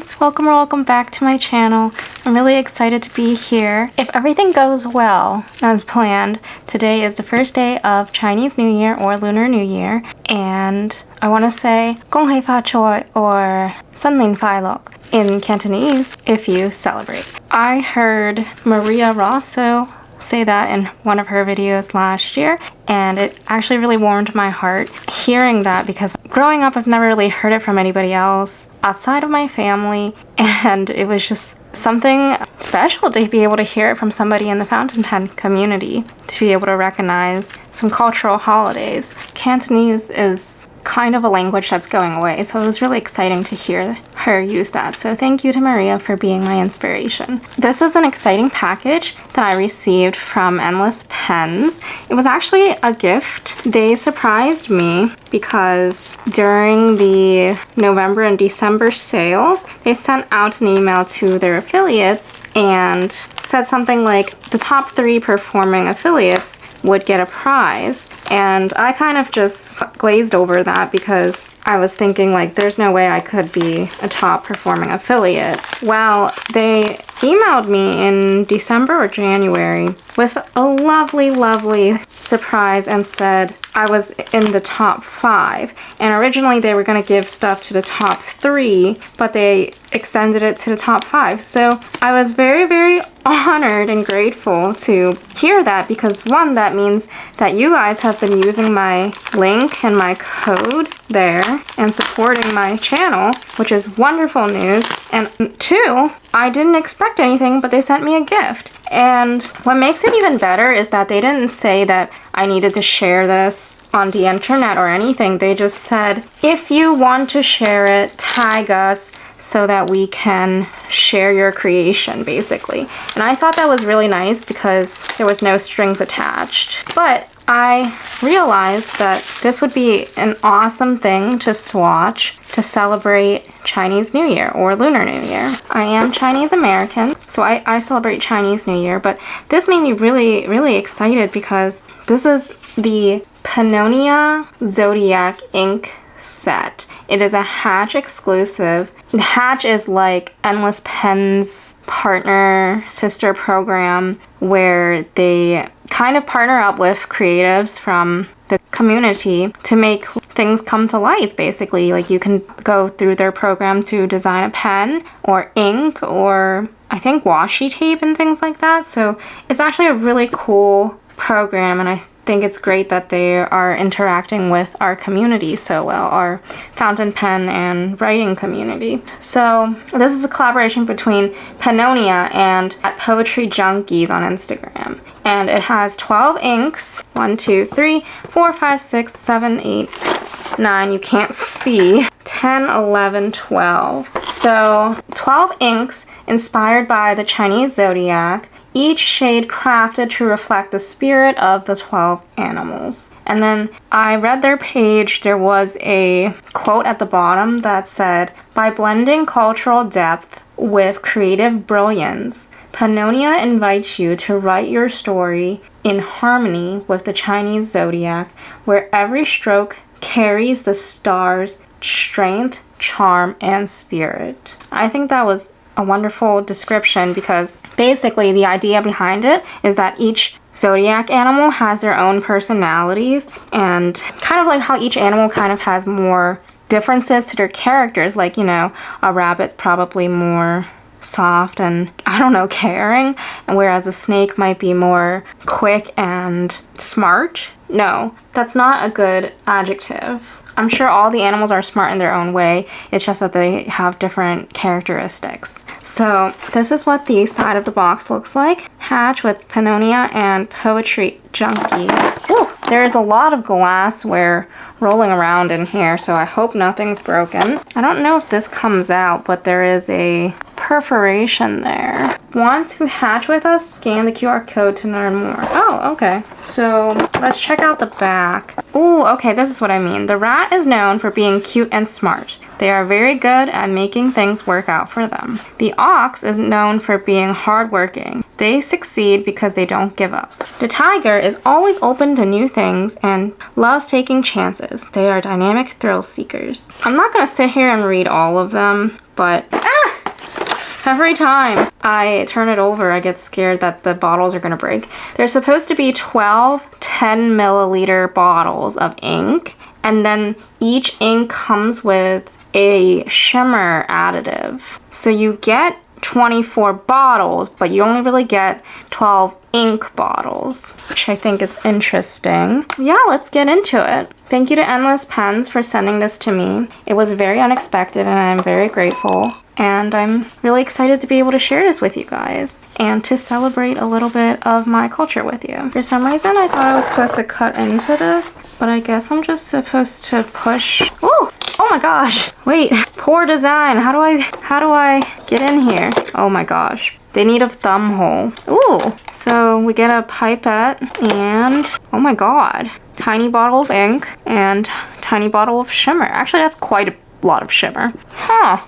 friends! Welcome or welcome back to my channel. I'm really excited to be here. If everything goes well as planned, today is the first day of Chinese New Year or Lunar New Year, and I want to say Gong Hei Fa Choi or San Lin Fai Lok in Cantonese if you celebrate. I heard Maria Rosso say that in one of her videos last year, and it actually really warmed my heart hearing that, because growing up I've never really heard it from anybody else outside of my family, and it was just something special to be able to hear it from somebody in the fountain pen community, to be able to recognize some cultural holidays. Cantonese is kind of a language that's going away, so it was really exciting to hear her use that. So thank you to Maria for being my inspiration. This is an exciting package that I received from Endlesspens. It was actually a gift. They surprised me because during the November and December sales, they sent out an email to their affiliates and said something like the top 3 performing affiliates would get a prize. And I kind of just glazed over that because I was thinking, like, there's no way I could be a top performing affiliate. Well, they emailed me in December or January with a lovely surprise and said I was in the top 5. And originally they were going to give stuff to the top 3, but they extended it to the top 5. So I was very honored and grateful to hear that, because one, that means that you guys have been using my link and my code there and supporting my channel, which is wonderful news. And 2, I didn't expect anything, but they sent me a gift. And what makes it even better is that they didn't say that I needed to share this on the internet or anything. They just said, if you want to share it, tag us so that we can share your creation, basically. And I thought that was really nice because there was no strings attached. But I realized that this would be an awesome thing to swatch to celebrate Chinese New Year or Lunar New Year. I am Chinese American, so I celebrate Chinese New Year, but this made me really excited because this is the Pennonia Zodiac ink set. It is a Hatch exclusive. Hatch is like Endlesspens' partner sister program where they kind of partner up with creatives from the community to make things come to life, basically. Like, you can go through their program to design a pen or ink or I think washi tape and things like that. So it's actually a really cool program, and I think it's great that they are interacting with our community so well, our fountain pen and writing community. So this is a collaboration between Pennonia and Poetryjunkies on Instagram, and it has 12 inks. 1, 2, 3, 4, 5, 6, 7, 8, 9. You can't see. 10, 11, 12. So 12 inks inspired by the Chinese Zodiac, each shade crafted to reflect the spirit of the 12 animals. And then I read their page. There was a quote at the bottom that said, by blending cultural depth with creative brilliance, Pennonia invites you to write your story in harmony with the Chinese Zodiac, where every stroke carries the star's strength, charm, and spirit. I think that was a wonderful description, because basically the idea behind it is that each zodiac animal has their own personalities, and kind of like how each animal kind of has more differences to their characters. Like, you know, a rabbit's probably more soft and, I don't know, caring, and whereas a snake might be more quick and smart. No, that's not a good adjective. I'm sure all the animals are smart in their own way. It's just that they have different characteristics. So this is what the side of the box looks like. Hatch with Pennonia and Poetryjunkies. Ooh, there's a lot of glassware rolling around in here, so I hope nothing's broken. I don't know if this comes out, but there is a perforation there. Want to hatch with us? Scan the QR code to learn more. Oh, okay. So let's check out the back. Ooh, okay, this is what I mean. The rat is known for being cute and smart. They are very good at making things work out for them. The ox is known for being hardworking. They succeed because they don't give up. The tiger is always open to new things and loves taking chances. They are dynamic thrill seekers. I'm not gonna sit here and read all of them, but Every time I turn it over, I get scared that the bottles are gonna break. There's supposed to be 12 10 milliliter bottles of ink, and then each ink comes with a shimmer additive. So you get 24 bottles, but you only really get 12 ink bottles, which I think is interesting. Yeah, let's get into it. Thank you to Endlesspens for sending this to me. It was very unexpected and I'm very grateful. And I'm really excited to be able to share this with you guys and to celebrate a little bit of my culture with you. For some reason, I thought I was supposed to cut into this, but I guess I'm just supposed to push. Ooh! Oh my gosh! Wait, poor design. How do I get in here? Oh my gosh. They need a thumb hole. Ooh! So we get a pipette and, oh my god, tiny bottle of ink and tiny bottle of shimmer. Actually, that's quite a lot of shimmer. Huh.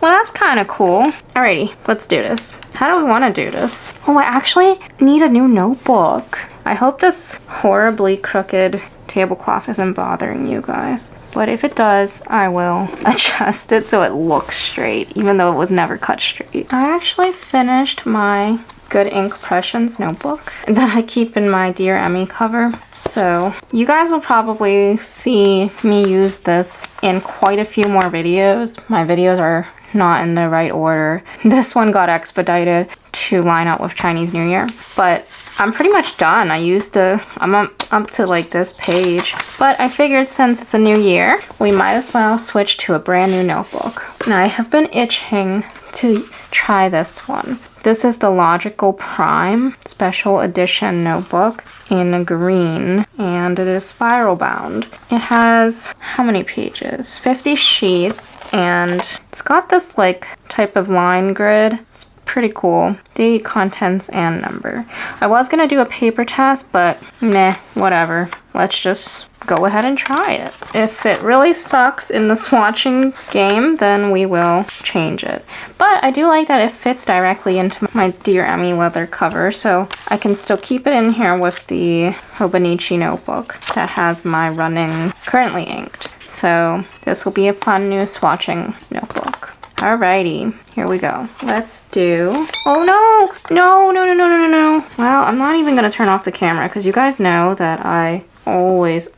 Well, that's kind of cool. Alrighty, let's do this. How do we want to do this? Oh, I actually need a new notebook. I hope this horribly crooked tablecloth isn't bothering you guys. But if it does, I will adjust it so it looks straight, even though it was never cut straight. I actually finished my Good Inkpressions notebook that I keep in my Dear Emmy cover. So you guys will probably see me use this in quite a few more videos. My videos are not in the right order. This one got expedited to line up with Chinese New Year, but I'm pretty much done. I'm up to like this page, but I figured since it's a new year, we might as well switch to a brand new notebook. And I have been itching to try this one. This is the Logical Prime Special Edition notebook in green, and it is spiral bound. It has how many pages? 50 sheets, and it's got this like type of line grid. It's pretty cool. Date, contents, and number. I was gonna do a paper test, but meh, whatever. Let's just go ahead and try it. If it really sucks in the swatching game, then we will change it. But I do like that it fits directly into my Dear Emmy leather cover, so I can still keep it in here with the Hobonichi notebook that has my running currently inked. So this will be a fun new swatching notebook. Alrighty, here we go. Let's do... Oh no! No, no, no, no, no, no, no. Well, I'm not even gonna turn off the camera because you guys know that I always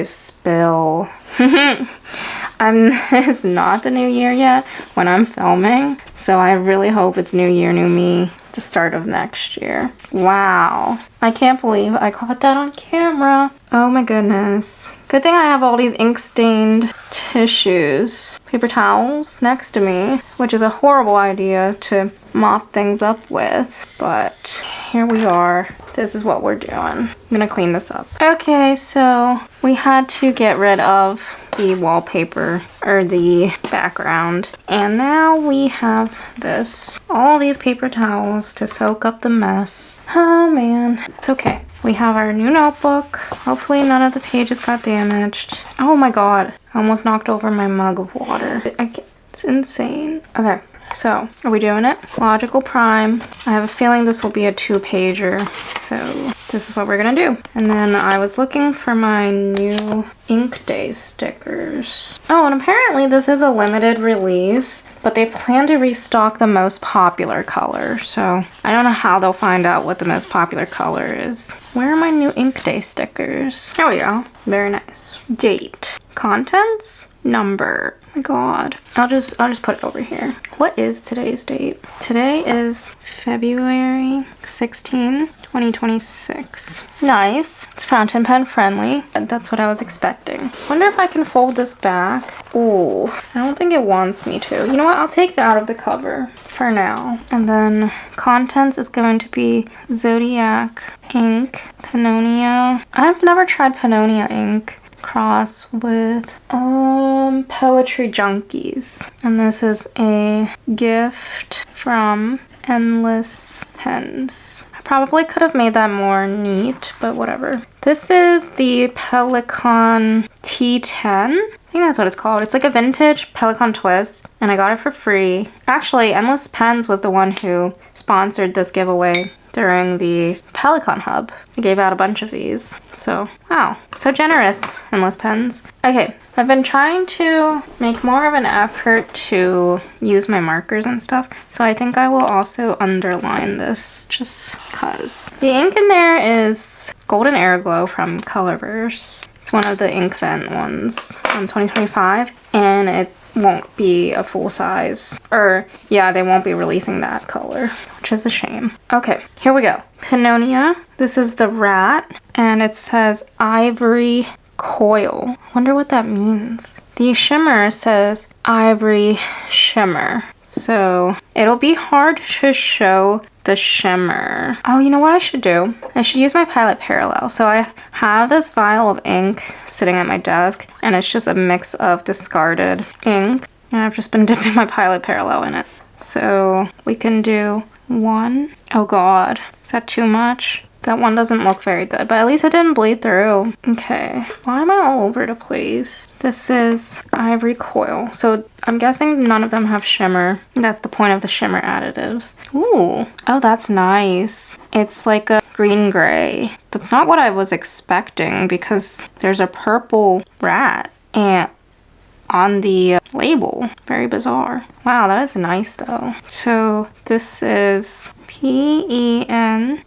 spill. It's not the new year yet when I'm filming, so I really hope it's new year, new me, the start of next year. Wow. I can't believe I caught that on camera. Oh my goodness. Good thing I have all these ink-stained tissues, paper towels next to me, which is a horrible idea to mop things up with, but here we are. This is what we're doing. I'm gonna clean this up. Okay, so we had to get rid of the wallpaper or the background, and now we have this. All these paper towels to soak up the mess. Oh man, it's okay. We have our new notebook. Hopefully none of the pages got damaged. Oh my god, I almost knocked over my mug of water. It's insane. Okay. So, are we doing it? Logical Prime. I have a feeling this will be a 2-pager, so this is what we're gonna do. And then I was looking for my new Ink Day stickers. Oh, and apparently this is a limited release, but they plan to restock the most popular color, so I don't know how they'll find out what the most popular color is. Where are my new Ink Day stickers? Here we go. Very nice. Date. Contents. Number. Oh my god. I'll just put it over here. What is today's date? Today is February 16, 2026. Nice. It's fountain pen friendly. That's what I was expecting. Wonder if I can fold this back. Ooh, I don't think it wants me to. You know what? I'll take it out of the cover for now. And then contents is going to be Zodiac ink, Pennonia. I've never tried Pennonia ink. Cross with Poetryjunkies, and this is a gift from Endlesspens. I probably could have made that more neat, but whatever. This is the Pelican T10. I think that's what it's called. It's like a vintage Pelican twist, and I got it for free. Actually, Endlesspens was the one who sponsored this giveaway during the Pelican Hub. They gave out a bunch of these. So, wow. So generous, Endlesspens. Okay, I've been trying to make more of an effort to use my markers and stuff. So I think I will also underline this just because. The ink in there is Golden Airglow from Colorverse. It's one of the Inkvent ones from 2025, and it won't be a full size. Or, yeah, they won't be releasing that color, which is a shame. Okay, here we go. Pennonia. This is the rat, and it says Ivory Coil. Wonder what that means. The shimmer says Ivory Shimmer. So it'll be hard to show the shimmer. Oh, you know what I should do? I should use my Pilot Parallel. So I have this vial of ink sitting at my desk, and it's just a mix of discarded ink. And I've just been dipping my Pilot Parallel in it. So we can do one. Oh God, is that too much? That one doesn't look very good, but at least it didn't bleed through. Okay, why am I all over the place? This is Ivory Coil. So I'm guessing none of them have shimmer. That's the point of the shimmer additives. Ooh, oh, that's nice. It's like a green gray. That's not what I was expecting because there's a purple rat and on the label. Very bizarre. Wow, that is nice though. So this is Pennonia,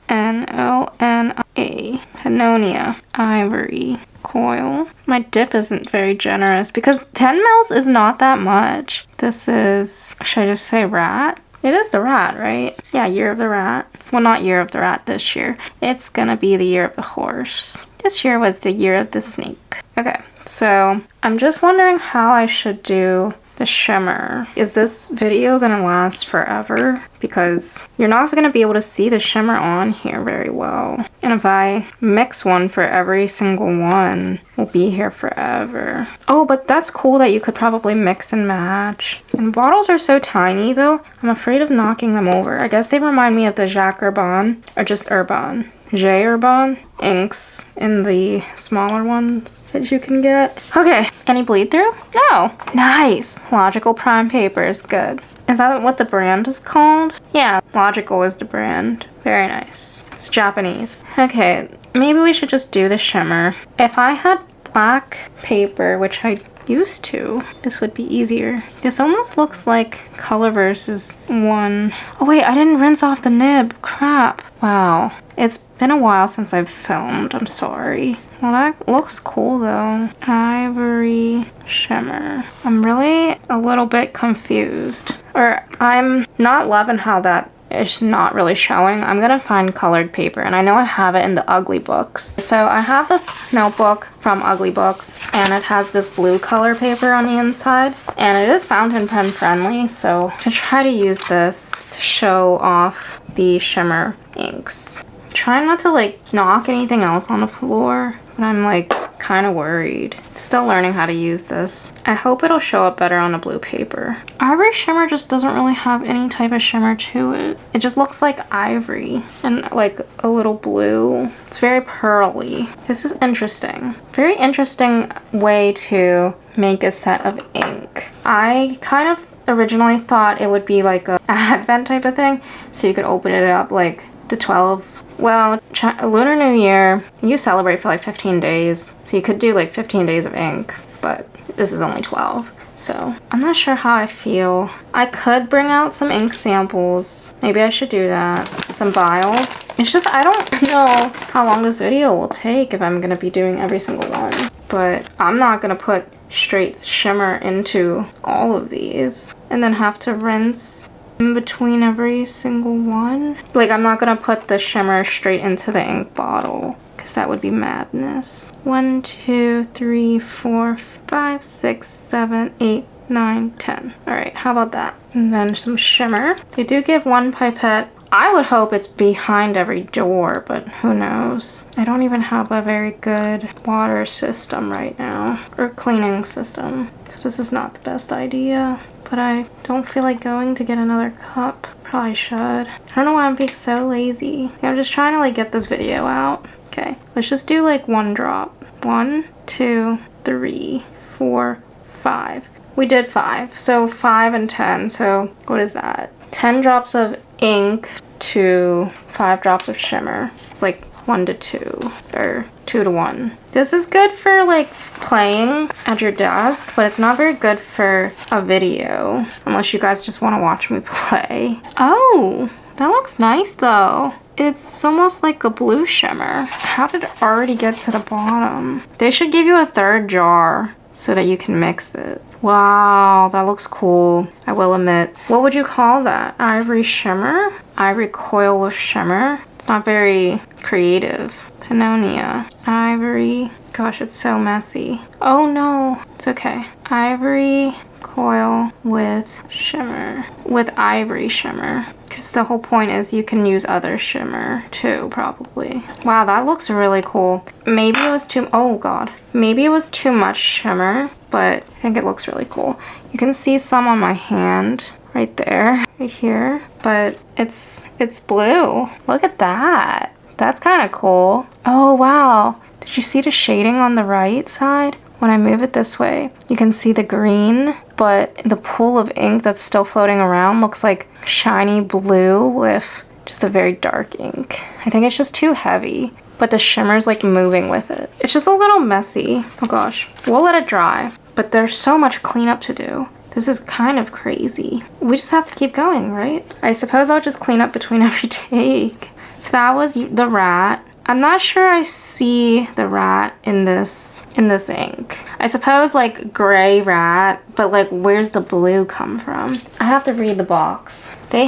Pennonia, Ivory Coil. My dip isn't very generous because 10 mils is not that much. This is, should I just say rat? It is the rat, right? Yeah, Year of the Rat. Well, not Year of the Rat this year. It's gonna be the Year of the Horse. This year was the Year of the Snake. Okay, so I'm just wondering how I should do the shimmer. Is this video gonna last forever? Because you're not gonna be able to see the shimmer on here very well. And if I mix one for every single one, we'll be here forever. Oh, but that's cool that you could probably mix and match. And bottles are so tiny though, I'm afraid of knocking them over. I guess they remind me of the Jacques Urban, or just Urban. J Urban inks in the smaller ones that you can get. Okay, any bleed through? No. Nice. Logical Prime Papers, good. Is that what the brand is called? Yeah, Logical is the brand. Very nice. It's Japanese. Okay, maybe we should just do the shimmer. If I had black paper, which I used to, this would be easier. This almost looks like Colorverse's one. Oh wait, I didn't rinse off the nib. Crap. Wow. It's been a while since I've filmed. I'm sorry. Well, that looks cool though. Ivory Shimmer. I'm really a little bit confused. Or I'm not loving how that is not really showing. I'm gonna find colored paper, and I know I have it in the Ugly Books. So I have this notebook from Ugly Books, and it has this blue color paper on the inside, and it is fountain pen friendly, so to try to use this to show off the shimmer inks. Trying not to like knock anything else on the floor, but I'm like kind of worried. Still learning how to use this. I hope it'll show up better on the blue paper. Ivory Shimmer just doesn't really have any type of shimmer to it. It just looks like ivory and like a little blue. It's very pearly. This is interesting. Very interesting way to make a set of ink. I kind of originally thought it would be like a advent type of thing, so you could open it up like to 12. Well, Lunar New Year, you celebrate for like 15 days, so you could do like 15 days of ink, but this is only 12. So I'm not sure how I feel. I could bring out some ink samples. Maybe I should do that. Some vials. It's just, I don't know how long this video will take if I'm gonna be doing every single one, but I'm not gonna put straight shimmer into all of these and then have to rinse in between every single one. Like, I'm not gonna put the shimmer straight into the ink bottle because that would be madness. 1, 2, 3, 4, 5, 6, 7, 8, 9, 10. All right, how about that? And then some shimmer. They do give one pipette. I would hope it's behind every door, but who knows? I don't even have a very good water system right now, or cleaning system. So this is not the best idea. But I don't feel like going to get another cup. Probably should. I don't know why I'm being so lazy. I'm just trying to like get this video out. Okay, let's just do like one drop. 1, 2, 3, 4, 5. We did 5. So 5 and 10. So what is that? 10 drops of ink to 5 drops of shimmer. It's like 1 to 2 or 2 to 1. This is good for like playing at your desk, but it's not very good for a video unless you guys just want to watch me play. Oh, that looks nice though. It's almost like a blue shimmer. How did it already get to the bottom? They should give you a 3rd jar so that you can mix it. Wow, that looks cool. I will admit. What would you call that? Ivory shimmer? Ivory coil with shimmer? It's not very creative. Pennonia. Ivory. Gosh, it's so messy. Oh no, it's okay. Ivory coil with shimmer. With ivory shimmer. Because the whole point is you can use other shimmer too, probably. Wow, that looks really cool. Maybe it was too, oh god. Maybe it was too much shimmer, but I think it looks really cool. You can see some on my hand right there, right here. But it's blue. Look at that. That's kind of cool. Oh wow. Did you see the shading on the right side? When I move it this way, you can see the green, but the pool of ink that's still floating around looks like shiny blue with just a very dark ink. I think it's just too heavy, but the shimmer's like moving with it. It's just a little messy. Oh gosh. We'll let it dry, but there's so much cleanup to do. This is kind of crazy. We just have to keep going, right? I suppose I'll just clean up between every take. So that was the rat. I'm not sure I see the rat in this ink. I suppose like gray rat, but like where's the blue come from? I have to read the box. The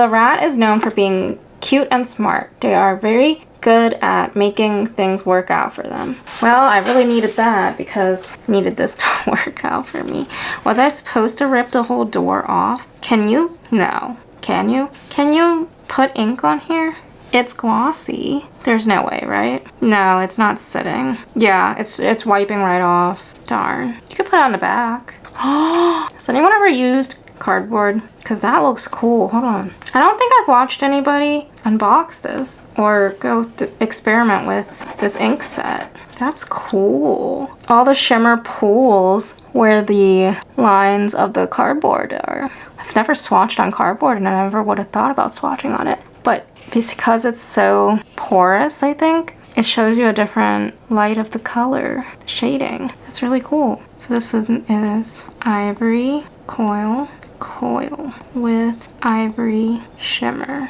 rat is known for being cute and smart. They are very good at making things work out for them. Well, I really needed that because I needed this to work out for me. Was I supposed to rip the whole door off? Can you? No. Can you? Can you put ink on here? It's glossy. There's no way, right? No, it's not sitting. Yeah, it's wiping right off. Darn. You could put it on the back. Has anyone ever used cardboard? Because that looks cool. Hold on. I don't think I've watched anybody unbox this or go experiment with this ink set. That's cool. All the shimmer pools where the lines of the cardboard are. I've never swatched on cardboard and I never would have thought about swatching on it. But because it's so porous, I think, it shows you a different light of the color, the shading. It's really cool. So this is ivory coil with ivory shimmer.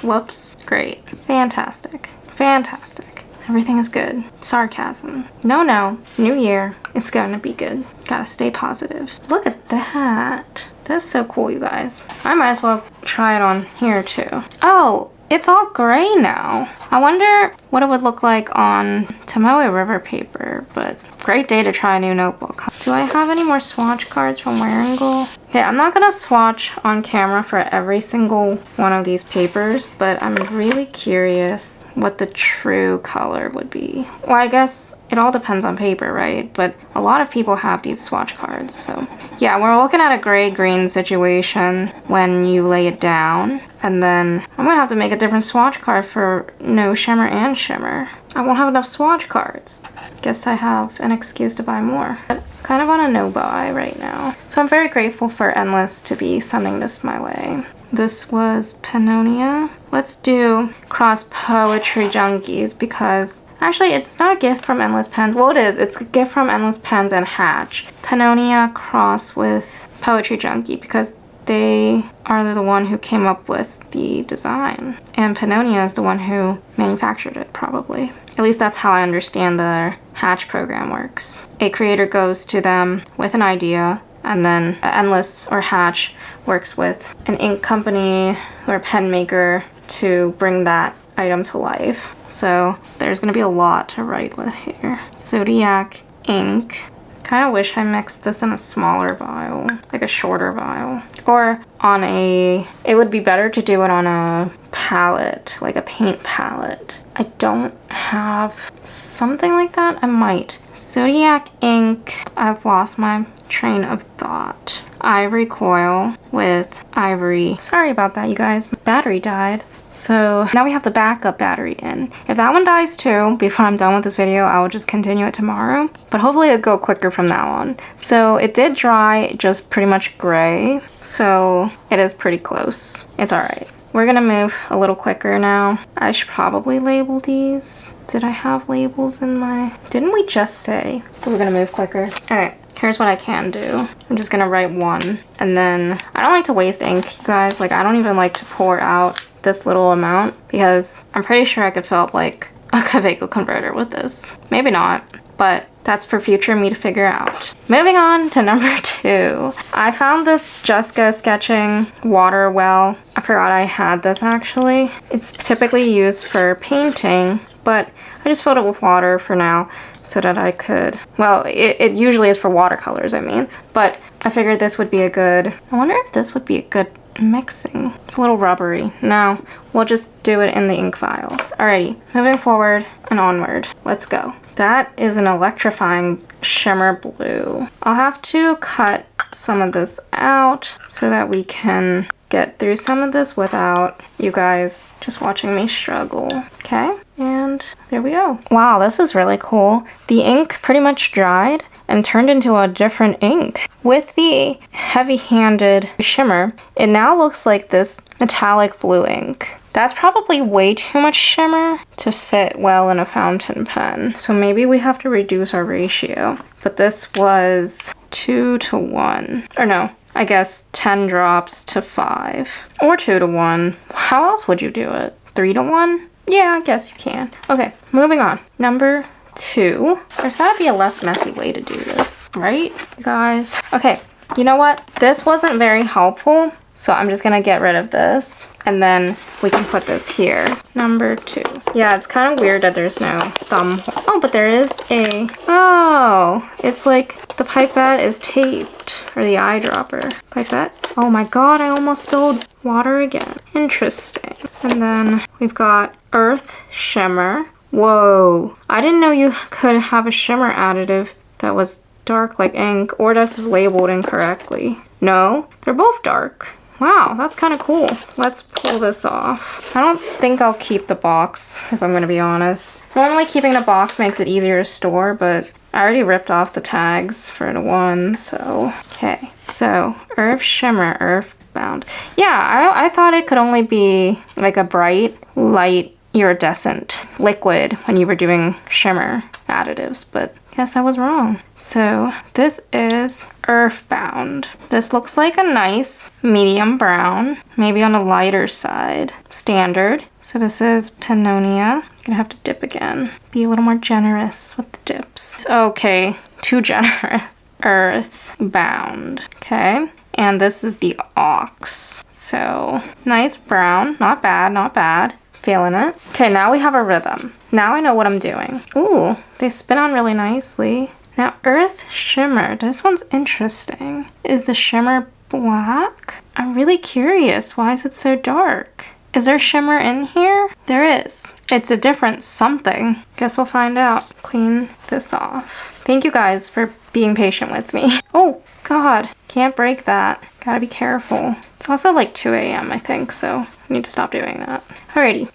Whoops. Great. Fantastic. Fantastic. Everything is good. Sarcasm. No. New year. It's gonna be good. Gotta stay positive. Look at that. That's so cool, you guys. I might as well try it on here too. Oh, it's all gray now. I wonder what it would look like on Tomoe River paper, but great day to try a new notebook. Do I have any more swatch cards from Wearingle? Okay, I'm not gonna swatch on camera for every single one of these papers, but I'm really curious what the true color would be. Well, I guess it all depends on paper, right? But a lot of people have these swatch cards, so yeah, we're looking at a gray-green situation when you lay it down. And then I'm gonna have to make a different swatch card for no shimmer and shimmer. I won't have enough swatch cards. Guess I have an excuse to buy more. But kind of on a no buy right now. So I'm very grateful for Endless to be sending this my way. This was Pennonia. Let's do Cross Poetryjunkies because actually it's not a gift from Endlesspens. Well, it is. It's a gift from Endlesspens and Hatch. Pennonia cross with Poetryjunkie because they are the one who came up with the design. And Pennonia is the one who manufactured it, probably. At least that's how I understand the Hatch program works. A creator goes to them with an idea, and then Endless or Hatch works with an ink company or a pen maker to bring that item to life. So there's gonna be a lot to write with here. Zodiac ink. Kind of wish I mixed this in a smaller vial, like a shorter vial. Or on a, it would be better to do it on a palette, like a paint palette. I don't have something like that. I might. Zodiac ink. I've lost my train of thought. Ivory coil with ivory. Sorry about that, you guys. My battery died. So now we have the backup battery in. If that one dies too, before I'm done with this video, I will just continue it tomorrow. But hopefully it'll go quicker from now on. So it did dry just pretty much gray. So it is pretty close. It's alright. We're gonna move a little quicker now. I should probably label these. Did I have labels in my... Didn't we just say we were gonna move quicker? Alright, here's what I can do. I'm just gonna write one. And then, I don't like to waste ink, you guys. Like, I don't even like to pour out this little amount because I'm pretty sure I could fill up like a Kaweco converter with this. Maybe not, but that's for future me to figure out. Moving on to number 2. I found this Just Go Sketching water well. I forgot I had this actually. It's typically used for painting, but I just filled it with water for now so that I could, well, it usually is for watercolors, I mean, but I figured this would be a good, I wonder if this would be a good mixing. It's a little rubbery. No, we'll just do it in the ink vials. Alrighty, moving forward and onward. Let's go. That is an electrifying shimmer blue. I'll have to cut some of this out so that we can get through some of this without you guys just watching me struggle. Okay, and there we go. Wow, this is really cool. The ink pretty much dried and turned into a different ink. With the heavy-handed shimmer, it now looks like this metallic blue ink. That's probably way too much shimmer to fit well in a fountain pen. So maybe we have to reduce our ratio. But this was 2 to 1. Or no, I guess 10 drops to 5. Or 2 to 1. How else would you do it? 3 to 1? Yeah, I guess you can. Okay, moving on. Number 2. There's gotta be a less messy way to do this, right, guys? Okay, you know what? This wasn't very helpful, so I'm just gonna get rid of this, and then we can put this here. Number 2. Yeah, it's kind of weird that there's no thumb hole. Oh, but there is a... Oh, it's like the pipette is taped, or the eyedropper. Pipette? Oh my god, I almost spilled water again. Interesting. And then we've got Earth Shimmer. Whoa, I didn't know you could have a shimmer additive that was dark like ink, or this is labeled incorrectly. No, they're both dark. Wow, that's kind of cool. Let's pull this off. I don't think I'll keep the box, if I'm gonna be honest. Normally keeping the box makes it easier to store, but I already ripped off the tags for the one, so. Okay, so Earth Shimmer, Earthbound. Yeah, I thought it could only be like a bright, light, iridescent liquid when you were doing shimmer additives, but guess I was wrong. So this is Earthbound. This looks like a nice medium brown, maybe on the lighter side. Standard. So this is Pennonia. I'm gonna have to dip again. Be a little more generous with the dips. Okay, too generous. Earthbound. Okay. And this is the Ox. So nice brown. Not bad, not bad. Feeling it. Okay, now we have a rhythm. Now I know what I'm doing. Ooh, they spin on really nicely. Now, Earth Shimmer. This one's interesting. Is the shimmer black? I'm really curious. Why is it so dark? Is there shimmer in here? There is. It's a different something. Guess we'll find out. Clean this off. Thank you guys for being patient with me. Oh, God. Can't break that. Gotta be careful. It's also like 2 a.m. I think, so I need to stop doing that. Alrighty.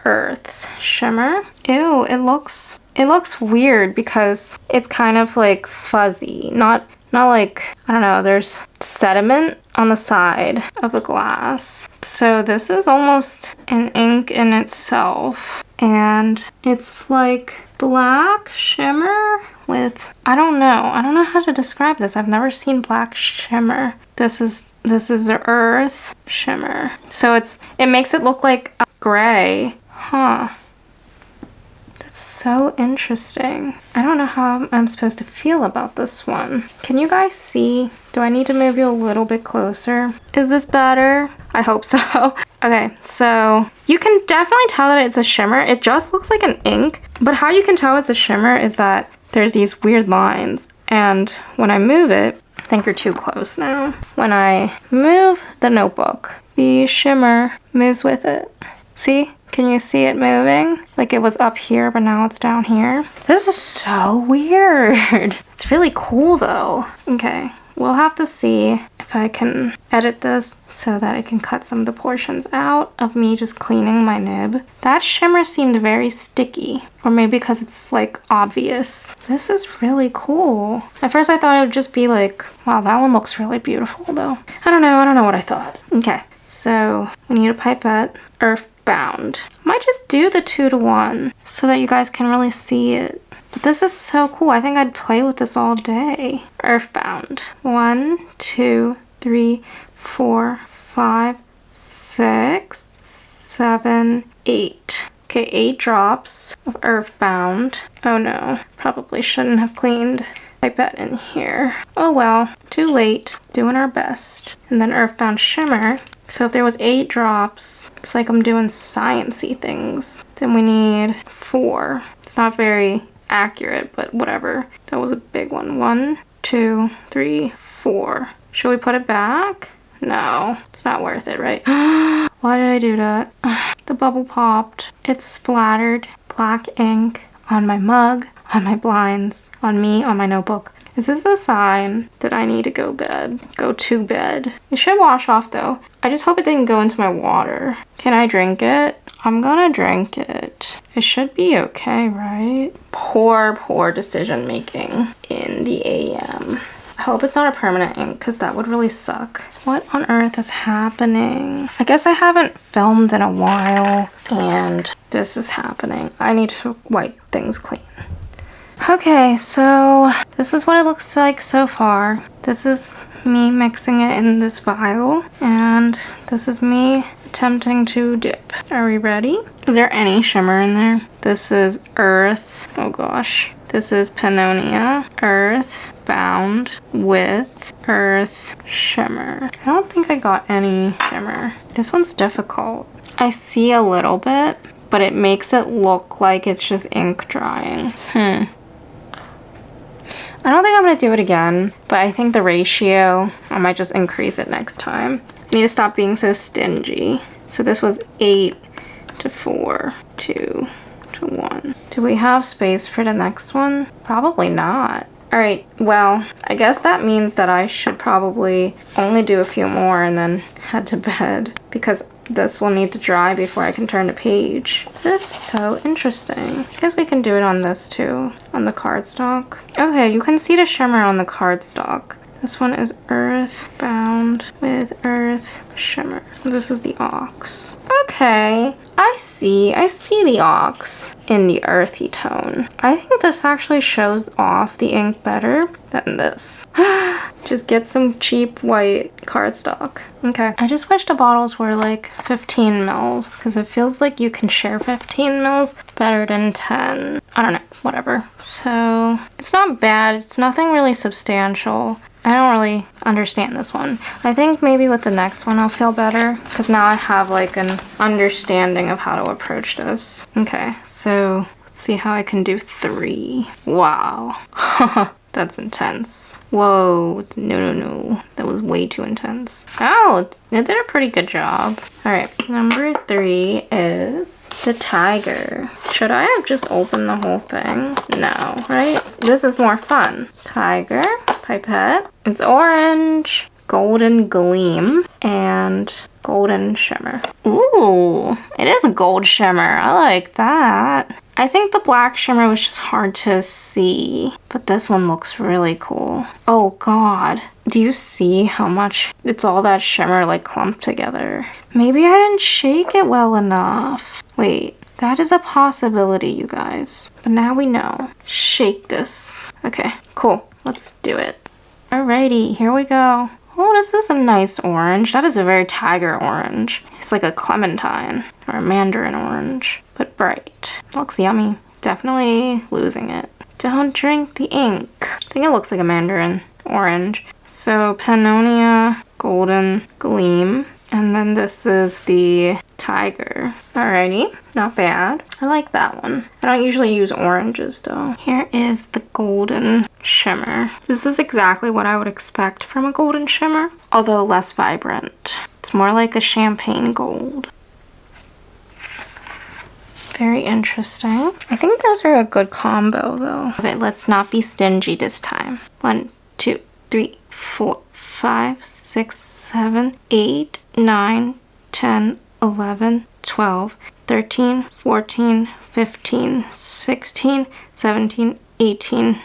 Earth Shimmer. Ew, it looks weird because it's kind of like fuzzy. Not like, I don't know, there's sediment on the side of the glass. So this is almost an ink in itself. And it's like black shimmer with, I don't know how to describe this. I've never seen black shimmer. This is the Earth Shimmer. So it makes it look like a gray. Huh. That's so interesting. I don't know how I'm supposed to feel about this one. Can you guys see? Do I need to move you a little bit closer? Is this better? I hope so. Okay, so you can definitely tell that it's a shimmer. It just looks like an ink, but how you can tell it's a shimmer is that there's these weird lines. And when I move it, I think you're too close now. When I move the notebook, the shimmer moves with it. See? Can you see it moving? Like it was up here, but now it's down here. This is so weird. It's really cool though. Okay, we'll have to see if if I can edit this so that I can cut some of the portions out of me just cleaning my nib. That shimmer seemed very sticky, or maybe because it's like obvious. This is really cool. At first I thought it would just be like, wow, that one looks really beautiful though. I don't know what I thought. Okay, so we need a pipette, Earthbound. I might just do the 2:1 so that you guys can really see it. But this is so cool. I think I'd play with this all day. Earthbound. 1, 2, 3, 4, 5, 6, 7, 8. Okay, 8 drops of Earthbound. Oh no, probably shouldn't have cleaned pipette in here. Oh well, too late. Doing our best. And then Earthbound Shimmer. So if there was 8 drops, it's like I'm doing sciencey things. Then we need 4. It's not very accurate, but whatever. That was a big one. 1, 2, 3, 4. Should we put it back? No, it's not worth it, right? Why did I do that? The bubble popped. It splattered black ink on my mug, on my blinds, on me, on my notebook. Is this a sign that I need to go to bed? It should wash off though. I just hope it didn't go into my water. Can I drink it? I'm gonna drink it. It should be okay, right? Poor decision making in the AM. I hope it's not a permanent ink because that would really suck. What on earth is happening? I guess I haven't filmed in a while and this is happening. I need to wipe things clean. Okay, so this is what it looks like so far. This is me mixing it in this vial, and this is me attempting to dip. Are we ready? Is there any shimmer in there? This is Earth. Oh gosh. This is Pennonia, Earthbound with Earth Shimmer. I don't think I got any shimmer. This one's difficult. I see a little bit, but it makes it look like it's just ink drying. I don't think I'm gonna do it again, but I think the ratio, I might just increase it next time. I need to stop being so stingy. So this was 8 to 4, 2 to 1. Do we have space for the next one? Probably not. All right, well, I guess that means that I should probably only do a few more and then head to bed because this will need to dry before I can turn the page. This is so interesting. I guess we can do it on this too, on the cardstock. Okay, you can see the shimmer on the cardstock. This one is Earthbound with Earth Shimmer. This is the ox. Okay, I see the ox in the earthy tone. I think this actually shows off the ink better than this. Just get some cheap white cardstock. Okay, I just wish the bottles were like 15 mils because it feels like you can share 15 mils better than 10. I don't know, whatever. So it's not bad. It's nothing really substantial. I don't really understand this one. I think maybe with the next one I'll feel better because now I have like an understanding of how to approach this. Okay, so let's see how I can do 3. Wow. That's intense. Whoa, no. That was way too intense. Oh, it did a pretty good job. All right, number 3 is the tiger. Should I have just opened the whole thing? No, right? This is more fun. Tiger, pipette. It's orange, golden gleam, and golden shimmer. Ooh, it is a gold shimmer. I like that. I think the black shimmer was just hard to see, but this one looks really cool. Oh god, do you see how much it's all that shimmer like clumped together? Maybe I didn't shake it well enough. Wait, that is a possibility, you guys. But now we know. Shake this. Okay, cool. Let's do it. Alrighty, here we go. Oh, this is a nice orange. That is a very tiger orange. It's like a clementine or a mandarin orange, but bright. Looks yummy. Definitely losing it. Don't drink the ink. I think it looks like a mandarin orange. So Pennonia, golden gleam. And then this is the tiger. Alrighty, not bad. I like that one. I don't usually use oranges though. Here is the golden shimmer. This is exactly what I would expect from a golden shimmer, although less vibrant. It's more like a champagne gold. Very interesting. I think those are a good combo though. Okay, let's not be stingy this time. 1, 2, 3, 4, 5, 6, 7, 8, 9, 10, 11, 12, 13, 14, 15, 16, 17, 18,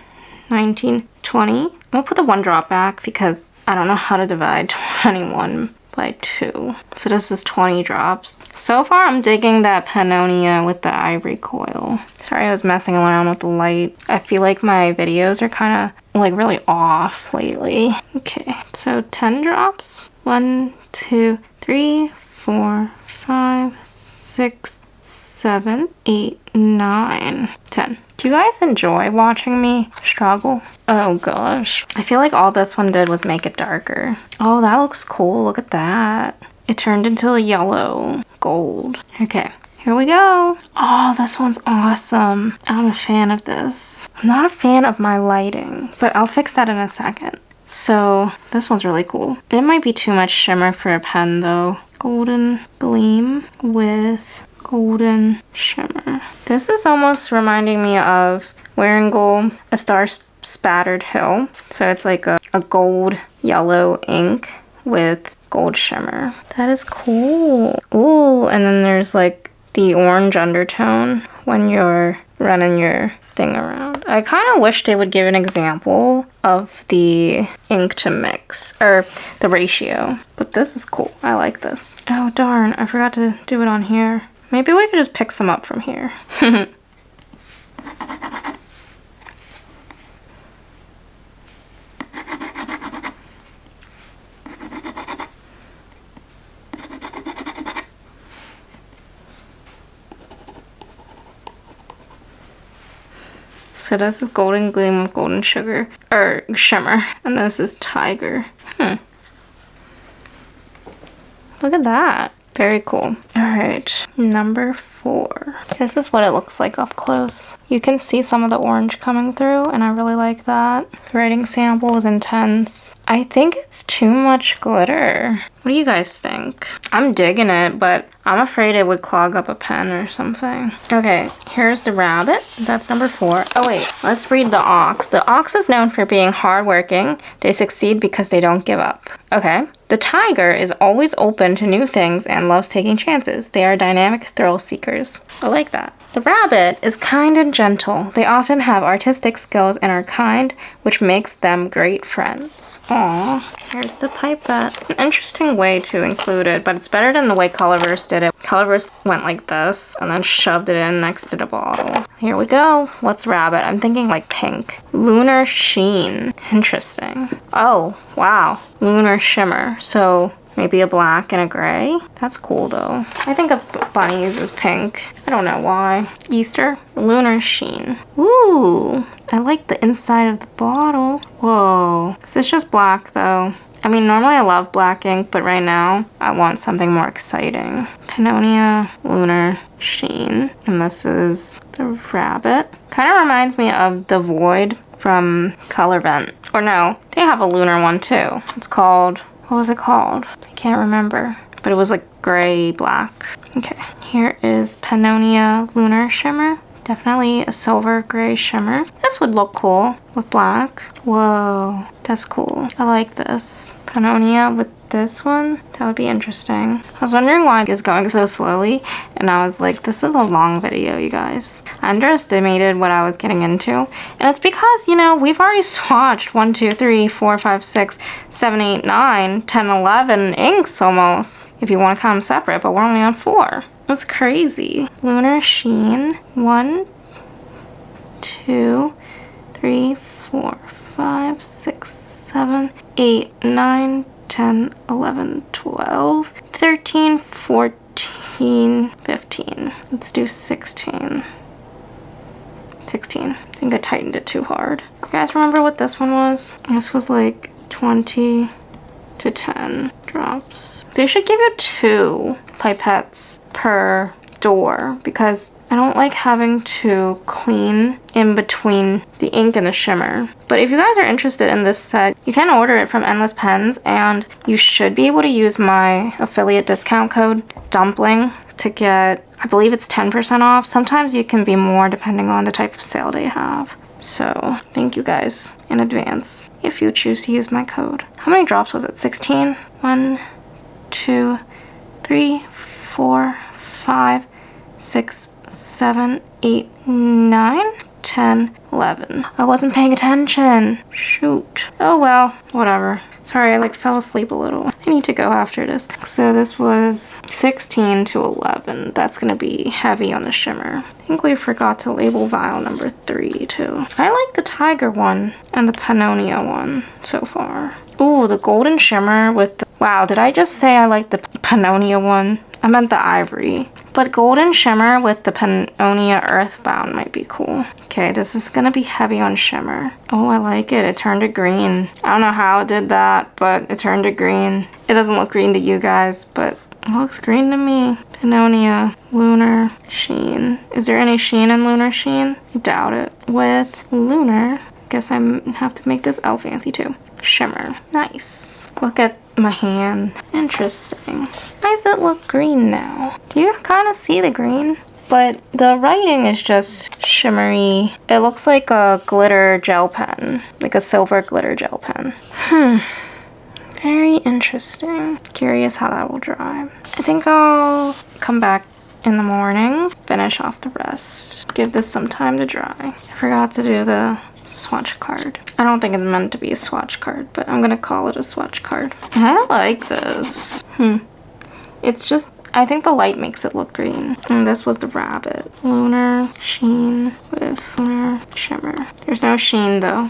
19, 20. I'm gonna put the 1 drop back because I don't know how to divide 21 by 2. So this is 20 drops. So far I'm digging that Pennonia with the ivory coil. Sorry I was messing around with the light. I feel like my videos are kind of like really off lately. Okay, so 10 drops. 1, 2, 3, 4, 5, 6, 7, 8, 9, 10. Do you guys enjoy watching me struggle? Oh gosh. I feel like all this one did was make it darker. Oh, that looks cool. Look at that. It turned into a yellow gold. Okay, here we go. Oh, this one's awesome. I'm a fan of this. I'm not a fan of my lighting, but I'll fix that in a second. So this one's really cool. It might be too much shimmer for a pen though. Golden gleam with golden shimmer. This is almost reminding me of Wearing Gold, A Star Spattered Hill. So it's like a gold yellow ink with gold shimmer. That is cool. Ooh, and then there's like the orange undertone when you're running your thing around. I kind of wish they would give an example of the ink to mix, or the ratio. But this is cool. I like this. Oh darn, I forgot to do it on here. Maybe we could just pick some up from here. So this is Golden Gleam with Golden Sugar, or Shimmer, and this is Tiger. Look at that. Very cool. Alright, number 4. This is what it looks like up close. You can see some of the orange coming through, and I really like that. The writing sample was intense. I think it's too much glitter. What do you guys think? I'm digging it, but I'm afraid it would clog up a pen or something. Okay, here's the rabbit. That's number 4. Oh wait, let's read the ox. The ox is known for being hardworking. They succeed because they don't give up. Okay. The tiger is always open to new things and loves taking chances. They are dynamic thrill seekers. I like that. The rabbit is kind and gentle. They often have artistic skills and are kind, which makes them great friends. Aww. Here's the pipette. An interesting way to include it, but it's better than the way Colorverse did it. Colorverse went like this and then shoved it in next to the bottle. Here we go. What's rabbit? I'm thinking like pink. Lunar sheen. Interesting. Oh, wow. Lunar shimmer. So maybe a black and a gray. That's cool though. I think of bunnies as pink. I don't know why. Easter. Lunar sheen. Ooh. I like the inside of the bottle. Whoa. This is just black though. I mean, normally I love black ink, but right now I want something more exciting. Pennonia, Lunar Sheen. And this is the rabbit. Kind of reminds me of the Void from Color Vent. Or no, they have a lunar one too. It's called, what was it called? I can't remember. But it was like gray, black. Okay, here is Pennonia Lunar Shimmer. Definitely a silver gray shimmer. This would look cool with black. Whoa, that's cool. I like this. Pennonia with this one, that would be interesting. I was wondering why it is going so slowly, and I was like, this is a long video, you guys. I underestimated what I was getting into, and it's because, you know, we've already swatched 1, 2, 3, 4, 5, 6, 7, 8, 9, 10, 11 inks almost, if you want to count them separate, but we're only on 4. That's crazy. Lunar Sheen. 1, 2, 3, 4, 5, 6, 7, 8, 9, 10, 11, 12, 13, 14, 15. Let's do 16. 16. I think I tightened it too hard. You guys remember what this one was? This was like 20 to 10 drops. They should give you 2 pipettes per door because I don't like having to clean in between the ink and the shimmer. But if you guys are interested in this set, you can order it from Endlesspens, and you should be able to use my affiliate discount code Dumpling to get, I believe it's 10% off. Sometimes you can be more depending on the type of sale they have. So thank you guys in advance if you choose to use my code. How many drops was it? 16? 1, 2, 3, 4, 5, 6, 7, 8, 9, 10, 11. I wasn't paying attention. Shoot. Oh well, whatever. Sorry, I fell asleep a little. I need to go after this. So this was 16 to 11. That's gonna be heavy on the shimmer. I think we forgot to label vial number 3 too. I like the tiger one and the Pennonia one so far. Ooh, the golden shimmer with the... Wow, did I just say I like the Pennonia one? I meant the ivory. But golden shimmer with the Pennonia earthbound might be cool. Okay, this is gonna be heavy on shimmer. Oh, I like it. It turned to green. I don't know how it did that, but it turned to green. It doesn't look green to you guys, but it looks green to me. Pennonia, Lunar, Sheen. Is there any Sheen in Lunar Sheen? I doubt it. With Lunar, guess I have to make this L fancy too. Shimmer. Nice. Look at my hand. Interesting. Why does it look green now? Do you kind of see the green? But the writing is just shimmery. It looks like a glitter gel pen. Like a silver glitter gel pen. Very interesting. Curious how that will dry. I think I'll come back in the morning, finish off the rest. Give this some time to dry. I forgot to do the swatch card. I don't think it's meant to be a swatch card, but I'm gonna call it a swatch card. I like this. It's just, I think the light makes it look green. And this was the rabbit. Lunar Sheen with Lunar Shimmer. There's no sheen though.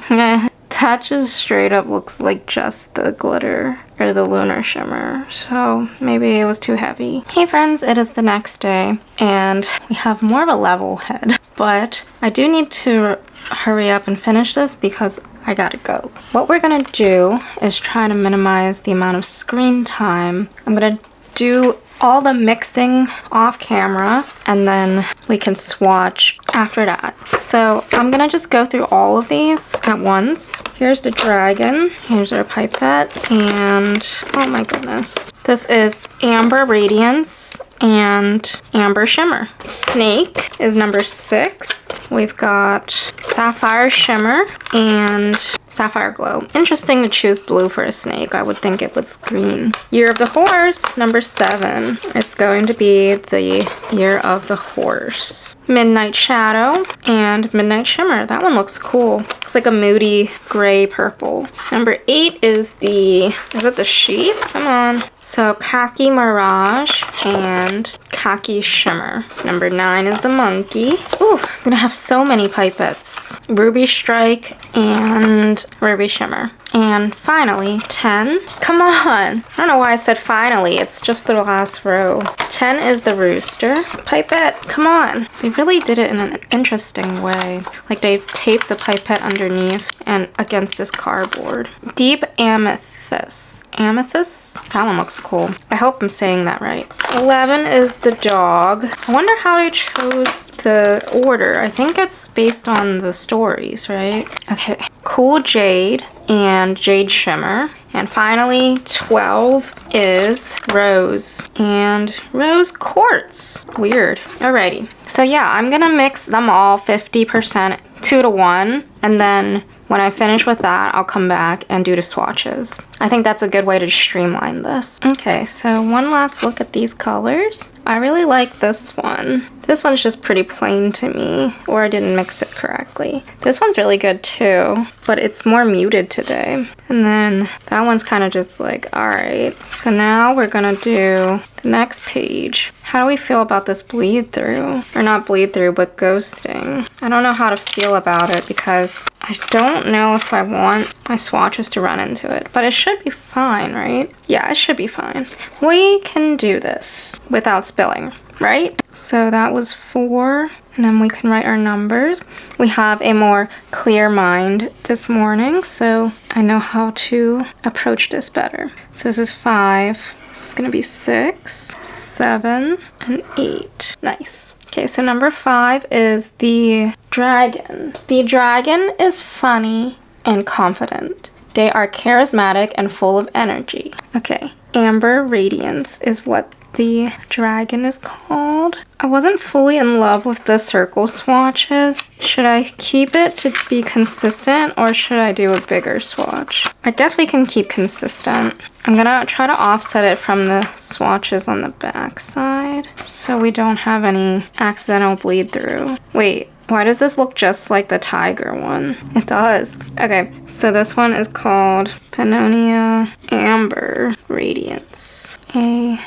That just straight up looks like just the glitter or the lunar shimmer, so maybe it was too heavy. Hey friends, it is the next day and we have more of a level head, but I do need to hurry up and finish this because I gotta go. What we're gonna do is try to minimize the amount of screen time. I'm gonna do all the mixing off camera and then we can swatch after that. So I'm gonna just go through all of these at once. Here's the dragon, here's our pipette, and oh my goodness. This is Amber Radiance and Amber Shimmer. Snake is number 6. We've got Sapphire Shimmer and Sapphire Glow. Interesting to choose blue for a snake. I would think it was green. Year of the Horse, number 7. It's going to be the Year of the Horse. Midnight Shadow and Midnight Shimmer. That one looks cool. It's like a moody gray purple. Number 8 is it the sheep? Come on. So Khaki Mirage and Khaki Shimmer. Number 9 is the monkey. Ooh, I'm gonna have so many pipettes. Ruby Strike and Ruby Shimmer. And finally, 10. Come on. I don't know why I said finally. It's just the last row. 10 is the rooster. Pipette, come on. They really did it in an interesting way. Like they taped the pipette underneath and against this cardboard. Deep Amethyst. Amethyst? That one looks cool. I hope I'm saying that right. 11 is the dog. I wonder how they chose the order. I think it's based on the stories, right? Okay. Cool Jade and Jade Shimmer. And finally, 12 is Rose and Rose Quartz. Weird. Alrighty. So yeah, I'm gonna mix them all 50%, 2 to 1, and then when I finish with that, I'll come back and do the swatches. I think that's a good way to streamline this. Okay, so one last look at these colors. I really like this one. This one's just pretty plain to me, or I didn't mix it correctly. This one's really good too, but it's more muted today. And then that one's kind of just like, all right. So now we're gonna do the next page. How do we feel about this bleed through? Or not bleed through, but ghosting. I don't know how to feel about it because I don't know if I want my swatches to run into it, but it should be fine, right? Yeah, it should be fine. We can do this without spilling, right? So that was 4, and then we can write our numbers. We have a more clear mind this morning, so I know how to approach this better. So this is 5. This is gonna be 6, 7, and 8. Nice. Okay, so number 5 is the dragon. The dragon is funny and confident. They are charismatic and full of energy. Okay, Amber Radiance is what the dragon is called. I wasn't fully in love with the circle swatches. Should I keep it to be consistent or should I do a bigger swatch? I guess we can keep consistent. I'm gonna try to offset it from the swatches on the back side so we don't have any accidental bleed through. Wait, why does this look just like the tiger one? It does. Okay, so this one is called Pennonia Amber Radiance. A-D-I-A-N-C-E.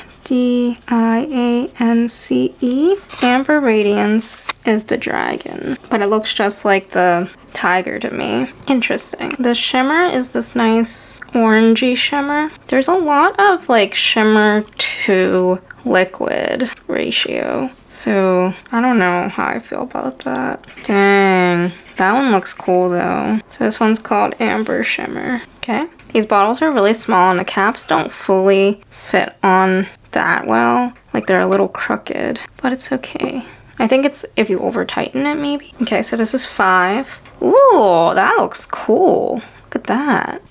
Amber Radiance is the dragon, but it looks just like the tiger to me. Interesting. The shimmer is this nice orangey shimmer. There's a lot of like shimmer to liquid ratio, so I don't know how I feel about that. Dang, that one looks cool though. So this one's called Amber Shimmer. Okay, these bottles are really small and the caps don't fully fit on that well, like they're a little crooked, but it's okay. I think it's if you over tighten it maybe. Okay, so this is 5. Ooh, that looks cool. Look at that.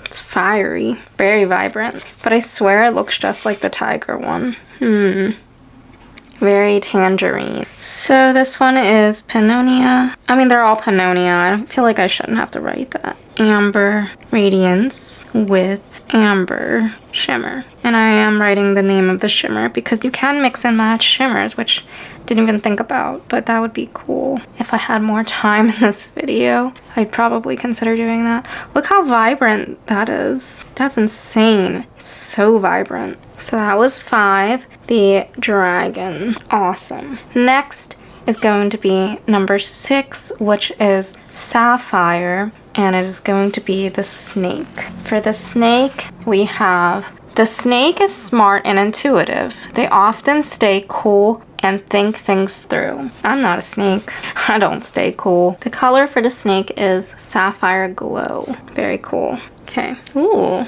It's fiery, very vibrant, but I swear it looks just like the tiger one. Very tangerine. So this one is Pennonia. I mean, they're all Pennonia. I feel like I shouldn't have to write that. Amber Radiance with Amber Shimmer. And I am writing the name of the shimmer because you can mix and match shimmers, which I didn't even think about, but that would be cool. If I had more time in this video, I'd probably consider doing that. Look how vibrant that is. That's insane. It's so vibrant. So that was 5. The dragon. Awesome. Next is going to be number 6, which is Sapphire, and it is going to be the snake. For the snake, we have the snake is smart and intuitive. They often stay cool and think things through. I'm not a snake. I don't stay cool. The color for the snake is Sapphire Glow. Very cool. Okay. Ooh.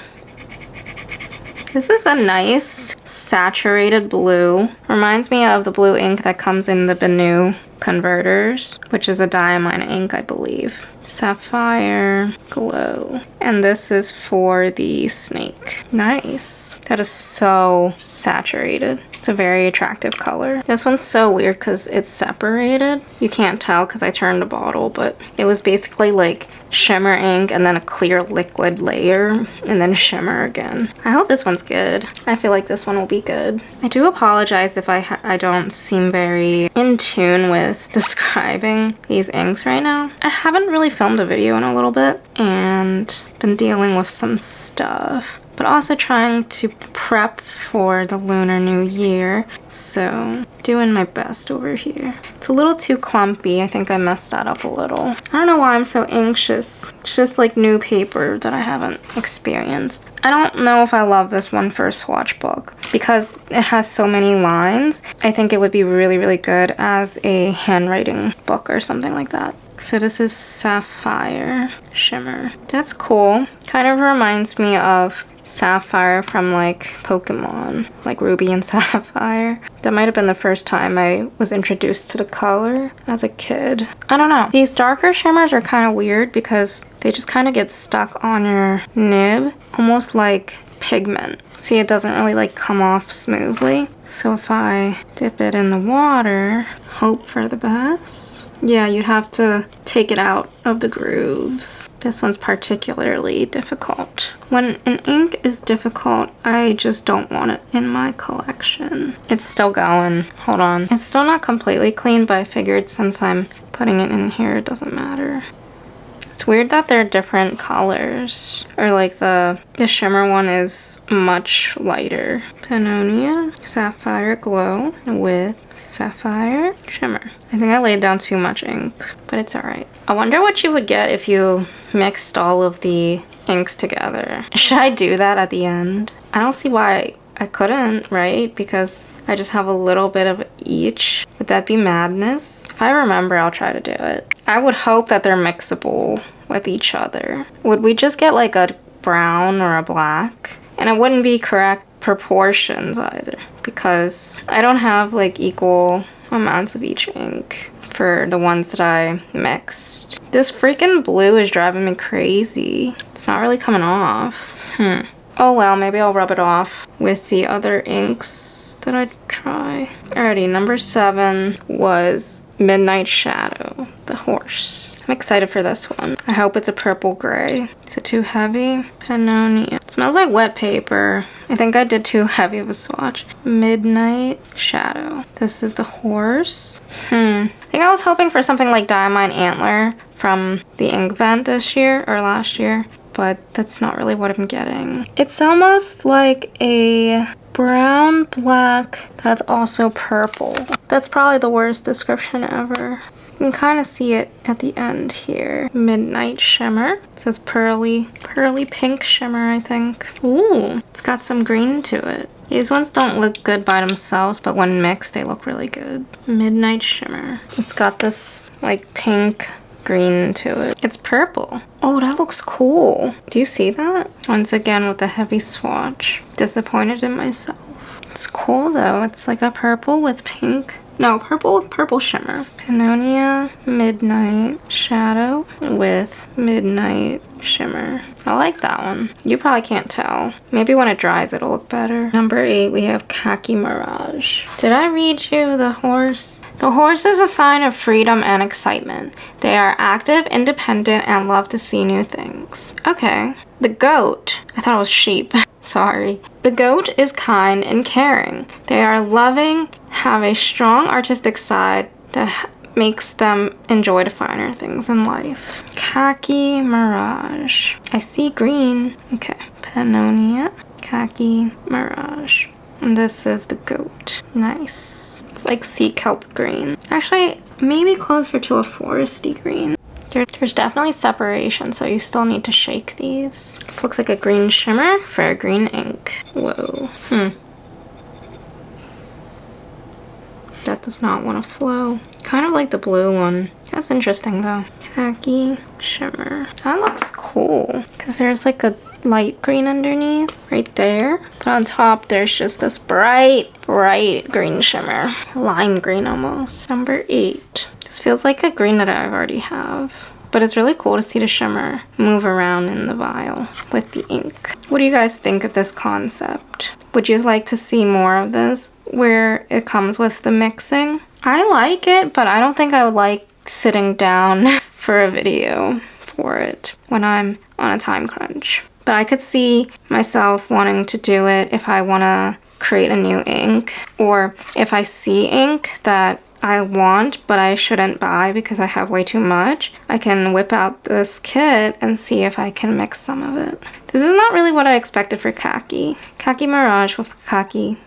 This is a nice saturated blue. Reminds me of the blue ink that comes in the Benu converters, which is a diamine ink, I believe. Sapphire Glow. And this is for the snake. Nice. That is so saturated. It's a very attractive color. This one's so weird because it's separated. You can't tell because I turned the bottle, but it was basically like shimmer ink and then a clear liquid layer and then shimmer again. I hope this one's good. I feel like this one will be good. I do apologize if I don't seem very in tune with describing these inks right now. I haven't really filmed a video in a little bit and been dealing with some stuff, but also trying to prep for the Lunar New Year, so doing my best over here. It's a little too clumpy. I think I messed that up a little. I don't know why I'm so anxious. It's just like new paper that I haven't experienced. I don't know if I love this one for a swatch book because it has so many lines. I think it would be really, really good as a handwriting book or something like that. So this is Sapphire Shimmer. That's cool. Kind of reminds me of Sapphire from like Pokemon, like Ruby and Sapphire. That might have been the first time I was introduced to the color as a kid. I don't know. These darker shimmers are kind of weird because they just kind of get stuck on your nib, almost like pigment. See, it doesn't really like come off smoothly. So if I dip it in the water, hope for the best. Yeah, you'd have to take it out of the grooves. This one's particularly difficult. When an ink is difficult, I just don't want it in my collection. It's still going. Hold on. It's still not completely clean, but I figured since I'm putting it in here, it doesn't matter. It's weird that they're different colors. Or like the shimmer one is much lighter. Pennonia Sapphire Glow with Sapphire Shimmer. I think I laid down too much ink, but it's alright. I wonder what you would get if you mixed all of the inks together. Should I do that at the end? I don't see why I couldn't, right? Because I just have a little bit of each. Would that be madness? If I remember, I'll try to do it. I would hope that they're mixable with each other. Would we just get like a brown or a black? And it wouldn't be correct proportions either because I don't have like equal amounts of each ink for the ones that I mixed. This freaking blue is driving me crazy. It's not really coming off. Oh well, maybe I'll rub it off with the other inks that I try. Alrighty, number 7 was Midnight Shadow, the horse. I'm excited for this one. I hope it's a purple gray. Is it too heavy? Pennonia. It smells like wet paper. I think I did too heavy of a swatch. Midnight Shadow. This is the horse. I think I was hoping for something like Diamond Antler from the ink vent this year or last year, but that's not really what I'm getting. It's almost like a brown black that's also purple. That's probably the worst description ever. You can kind of see it at the end here. Midnight Shimmer. It says pearly pink shimmer, I think. Ooh, it's got some green to it. These ones don't look good by themselves, but when mixed, they look really good. Midnight Shimmer. It's got this like pink green to it. It's purple. Oh, that looks cool. Do you see that? Once again with a heavy swatch. Disappointed in myself. It's cool though. It's like a purple with pink. No, purple with purple shimmer. Pennonia Midnight Shadow with Midnight Shimmer. I like that one. You probably can't tell. Maybe when it dries, it'll look better. Number 8, we have Khaki Mirage. Did I read you the horse? The horse is a sign of freedom and excitement. They are active, independent, and love to see new things. Okay. The goat. I thought it was sheep. Sorry. The goat is kind and caring. They are loving, have a strong artistic side that makes them enjoy the finer things in life. Khaki Mirage. I see green. Okay. Pennonia. Khaki Mirage. And this is the goat. Nice. It's like sea kelp green. Actually, maybe closer to a foresty green. There's definitely separation, so you still need to shake these. This looks like a green shimmer for a green ink. Whoa. That does not want to flow. Kind of like the blue one. That's interesting though. Khaki shimmer. That looks cool because there's like a light green underneath right there. But on top there's just this bright green shimmer. Lime green almost. Number 8. This feels like a green that I already have. But it's really cool to see the shimmer move around in the vial with the ink. What do you guys think of this concept? Would you like to see more of this where it comes with the mixing? I like it, but I don't think I would like sitting down for a video for it when I'm on a time crunch. But I could see myself wanting to do it if I want to create a new ink, or if I see ink that I want but I shouldn't buy because I have way too much, I can whip out this kit and see if I can mix some of it. This is not really what I expected for Khaki. Khaki Mirage with khaki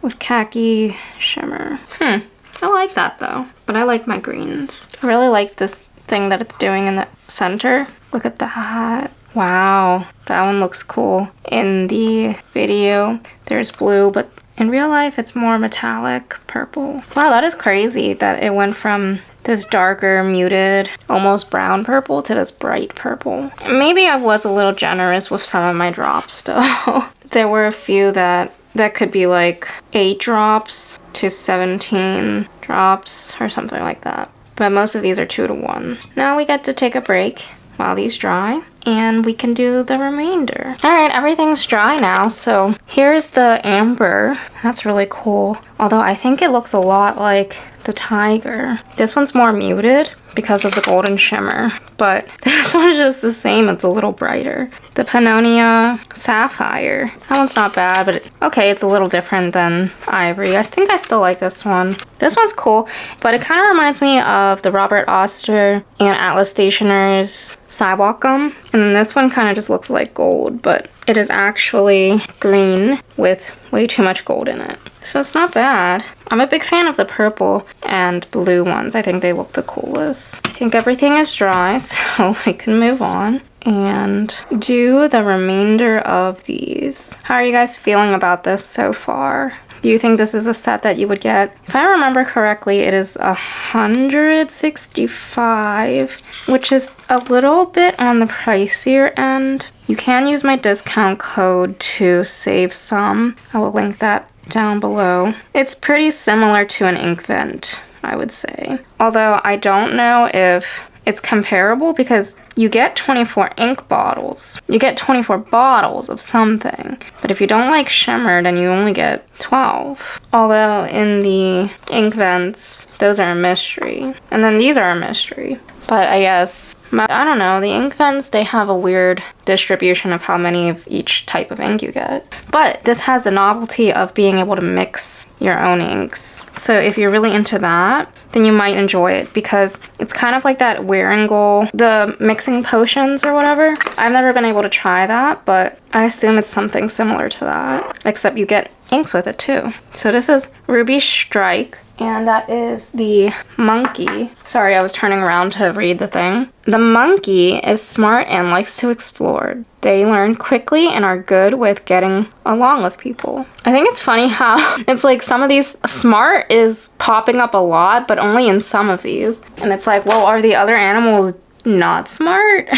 with khaki shimmer. I like that though, but I like my greens. I really like this thing that it's doing in the center. Look at that. Wow, that one looks cool. In the video, there's blue, but in real life, it's more metallic purple. Wow, that is crazy that it went from this darker, muted, almost brown purple to this bright purple. Maybe I was a little generous with some of my drops though. There were a few that could be like 8 drops to 17 drops or something like that. But most of these are 2 to 1. Now we get to take a break while these dry, and we can do the remainder. All right, everything's dry now, so here's the amber. That's really cool. Although I think it looks a lot like the tiger. This one's more muted because of the golden shimmer, but this one's just the same. It's a little brighter. The Pennonia Sapphire. That one's not bad, but okay, it's a little different than Ivory. I think I still like this one. This one's cool, but it kind of reminds me of the Robert Oster and Atlas Stationer's Sidewalk Gum. And then this one kind of just looks like gold, but it is actually green with way too much gold in it. So it's not bad. I'm a big fan of the purple and blue ones. I think they look the coolest. I think everything is dry, so we can move on and do the remainder of these. How are you guys feeling about this so far? Do you think this is a set that you would get? If I remember correctly, it is $165, which is a little bit on the pricier end. You can use my discount code to save some. I will link that down below. It's pretty similar to an ink vent, I would say. Although I don't know if it's comparable because you get 24 ink bottles. You get 24 bottles of something. But if you don't like shimmer, then you only get 12. Although in the ink vents, those are a mystery. And then these are a mystery. But I guess, I don't know, the ink vents, they have a weird distribution of how many of each type of ink you get. But this has the novelty of being able to mix your own inks. So if you're really into that, then you might enjoy it because it's kind of like that wearing goal, the mixing potions or whatever. I've never been able to try that, but I assume it's something similar to that, except you get inks with it too. So this is Ruby Strike. And that is the monkey. Sorry, I was turning around to read the thing. The monkey is smart and likes to explore. They learn quickly and are good with getting along with people. I think it's funny how it's like some of these smart is popping up a lot, but only in some of these. And it's like, well, are the other animals not smart?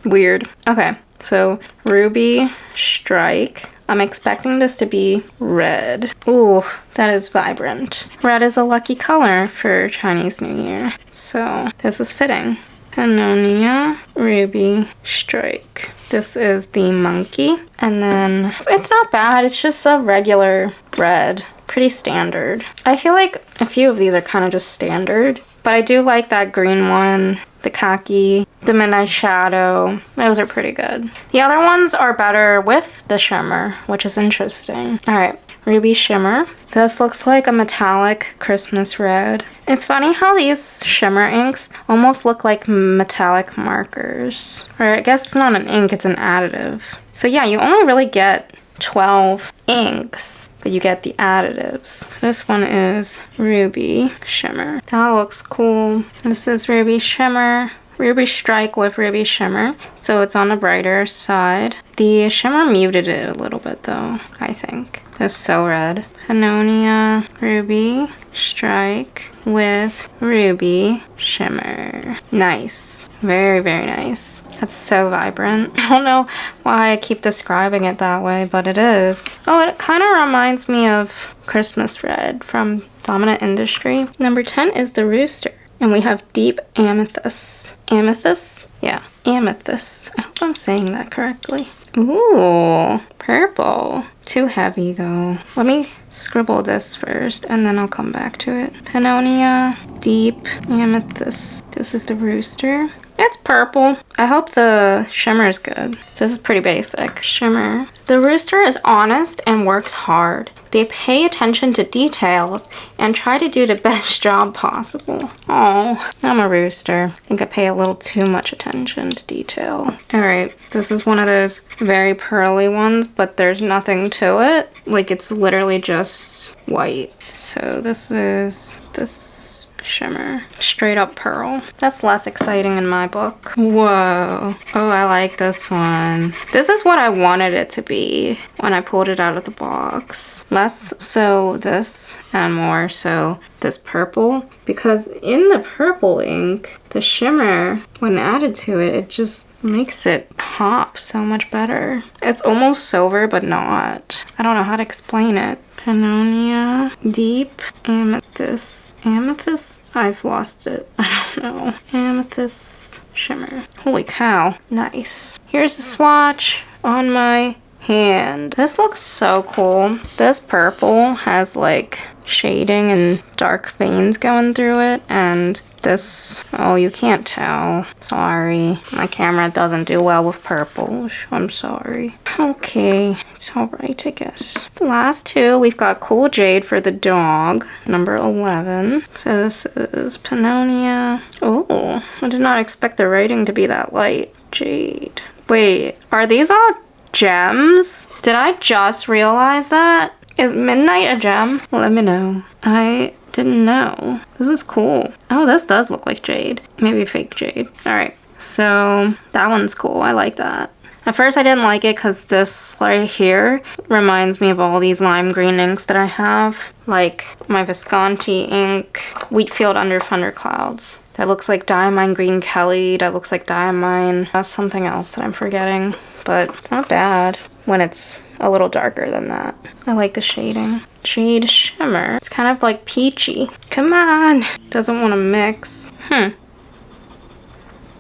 Weird. Okay, so Ruby Strike. I'm expecting this to be red. Ooh, that is vibrant. Red is a lucky color for Chinese New Year, so this is fitting. Pennonia, Ruby Strike. This is the monkey, and then it's not bad. It's just a regular red, pretty standard. I feel like a few of these are kind of just standard, but I do like that green one, the khaki, the midnight shadow. Those are pretty good. The other ones are better with the shimmer, which is interesting. All right, Ruby Shimmer. This looks like a metallic Christmas red. It's funny how these shimmer inks almost look like metallic markers. Or I guess it's not an ink, it's an additive. So yeah, you only really get 12 inks, but you get the additives. This one is Ruby Shimmer. That looks cool. This is Ruby Shimmer. Ruby Strike with Ruby Shimmer, so it's on the brighter side. The shimmer muted it a little bit though, I think. That's so red. Pennonia Ruby Strike with Ruby Shimmer. Nice. Very, very nice. That's so vibrant. I don't know why I keep describing it that way, but it is. Oh, it kind of reminds me of Christmas Red from Dominant Industry. Number 10 is the Rooster. And we have Deep Amethyst. Amethyst? Yeah, amethyst. I hope I'm saying that correctly. Ooh, purple. Too heavy though. Let me scribble this first and then I'll come back to it. Pennonia, Deep Amethyst. This is the Rooster. It's purple. I hope the shimmer is good. This is pretty basic. Shimmer. The Rooster is honest and works hard. They pay attention to details and try to do the best job possible. Oh, I'm a rooster. I think I pay a little too much attention to detail. Alright, this is one of those very pearly ones, but there's nothing to it. Like, it's literally just white. So this is this shimmer. Straight up pearl. That's less exciting in my book. Whoa. Oh, I like this one. This is what I wanted it to be when I pulled it out of the box. Less so this and more so this purple, because in the purple ink, the shimmer, when added to it, it just makes it pop so much better. It's almost silver, but not. I don't know how to explain it. Pennonia, Deep Amethyst. Amethyst? I've lost it. I don't know. Amethyst Shimmer. Holy cow. Nice. Here's the swatch on my hand. This looks so cool. This purple has like shading and dark veins going through it, and this, oh, you can't tell. Sorry. My camera doesn't do well with purple. I'm sorry. Okay, it's alright, I guess. The last two, we've got Cool Jade for the dog, number 11. So this is Pennonia. Oh, I did not expect the writing to be that light. Jade. Wait, are these all gems? Did I just realize that? Is midnight a gem? Let me know. I didn't know. This is cool. Oh, this does look like jade. Maybe fake jade. Alright, so that one's cool. I like that. At first I didn't like it because this right here reminds me of all these lime green inks that I have. Like my Visconti ink, Wheatfield Under Thunderclouds. That looks like Diamine Green Kelly. That looks like Diamine. That's something else that I'm forgetting. But it's not bad when it's a little darker than that. I like the shading. Jade Shimmer. It's kind of like peachy. Come on. Doesn't want to mix.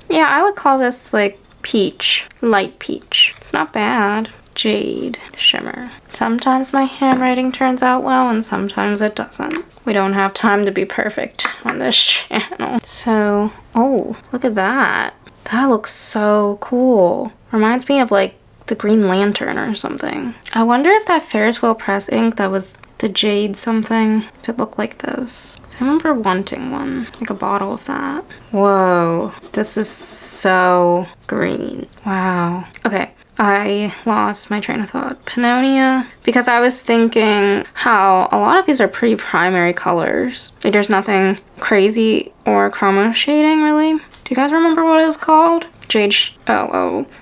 Yeah, I would call this like peach, light peach. It's not bad. Jade shimmer. Sometimes my handwriting turns out well and sometimes it doesn't. We don't have time to be perfect on this channel. So, oh, look at that. That looks so cool. Reminds me of like the Green Lantern or something. I wonder if that Ferris wheel press ink that was the jade something, if it looked like this. So I remember wanting one, like a bottle of that. Whoa, this is so green. Wow. Okay. I lost my train of thought. Pennonia, because I was thinking how a lot of these are pretty primary colors. Like there's nothing crazy or chroma shading really. Do you guys remember what it was called? Jade,